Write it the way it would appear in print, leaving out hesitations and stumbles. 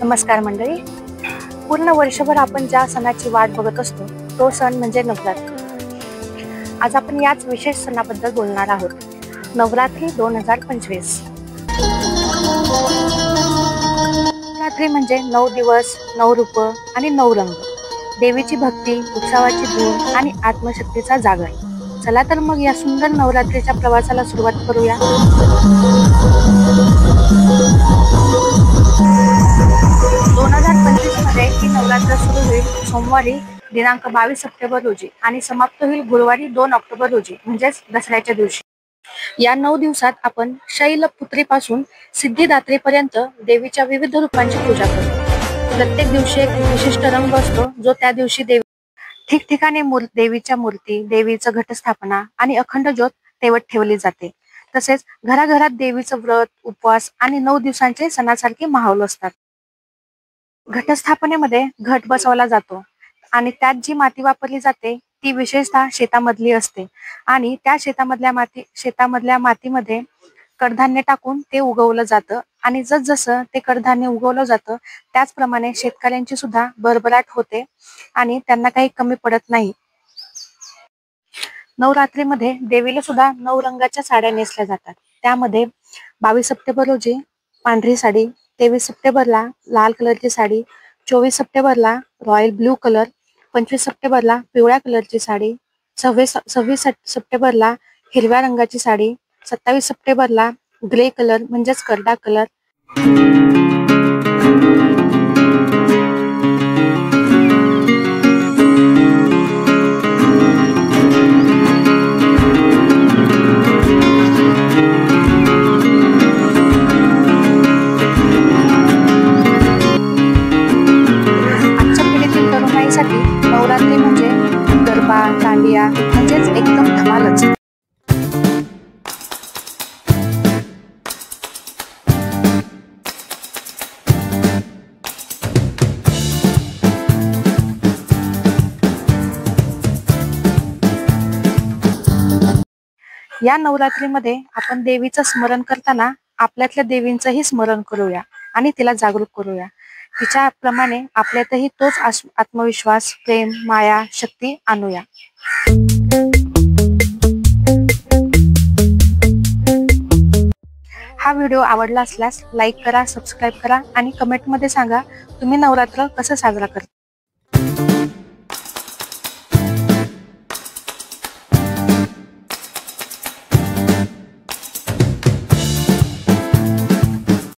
नमस्कार मंडळी. पूर्ण वर्षभर आपण ज्या सणाची वाट बघत असतो तो सण म्हणजे नवरात्र. आज आपण याच विशेष सणाबद्दल बोलणार आहोत. नवरात्री 2025. नवरात्री म्हणजे 9 दिवस, 9 रूप आणि 9 रंग, देवीची भक्ती, उत्सवाची धूम आणि आत्मशक्तीचा जागर. चला तर मग या सुंदर नवरात्रीच्या प्रवासाला सुरुवात करूया. 2025 मध्ये ही नवरात्र सुरू होईल सोमवारी दिनांक 22 सप्टेंबर रोजी आणि समाप्त होईल गुरुवारी 2 ऑक्टोबर रोजी, म्हणजेच दसऱ्याच्या दिवशी. या 9 दिवसात आपण शैलपुत्रीपासून सिद्धिदात्रीपर्यंत देवीच्या विविध रूपांची पूजा करतो. प्रत्येक दिवशी एक विशिष्ट रंग असतो जो त्या दिवशी देवी ठिकठिकाणी देवीच्या मूर्ती, देवीचं घटस्थापना आणि अखंड ज्योत तेवत ठेवली जाते. तसेच घराघरात देवीचं व्रत, उपवास आणि 9 दिवसांचे सणासारखे माहोल असतात. घटस्थापनेमध्ये घट बसवला जातो आणि त्यात जी माती वापरली जाते ती विशेषतः शेतामधली असते आणि त्या शेतामधल्या मातीमध्ये कडधान्य टाकून ते उगवलं जातं आणि जसजसं ते कडधान्य उगवलं जातं त्याचप्रमाणे शेतकऱ्यांची सुद्धा भरभराट होते आणि त्यांना काही कमी पडत नाही. नवरात्रीमध्ये देवीला सुद्धा 9 रंगाच्या साड्या नेसल्या जातात. त्यामध्ये 22 सप्टेंबर रोजी पांढरी साडी, 23 सप्टेंबरला लाल कलरची साडी, 24 सप्टेंबरला रॉयल ब्लू कलर, 25 सप्टेंबरला पिवळ्या कलरची साडी, 26 सप्टेंबरला हिरव्या रंगाची साडी, 27 सप्टेंबरला ग्रे कलर म्हणजेच करडा कलर. नवरात्री म्हणजे गरबा, दांडिया म्हणजेच एकदम धमालच. या नवरात्रीमध्ये आपण देवीचं स्मरण करताना आपल्यातल्या देवींचंही स्मरण करूया आणि तिला जागरूक करूया. तिच्याप्रमाणे आपल्यातही तोच आत्मविश्वास, प्रेम, माया, शक्ती आणूया. हा व्हिडिओ आवडला असल्यास लाईक करा, सबस्क्राईब करा आणि कमेंटमध्ये सांगा तुम्ही नवरात्र कसं साजरा करता.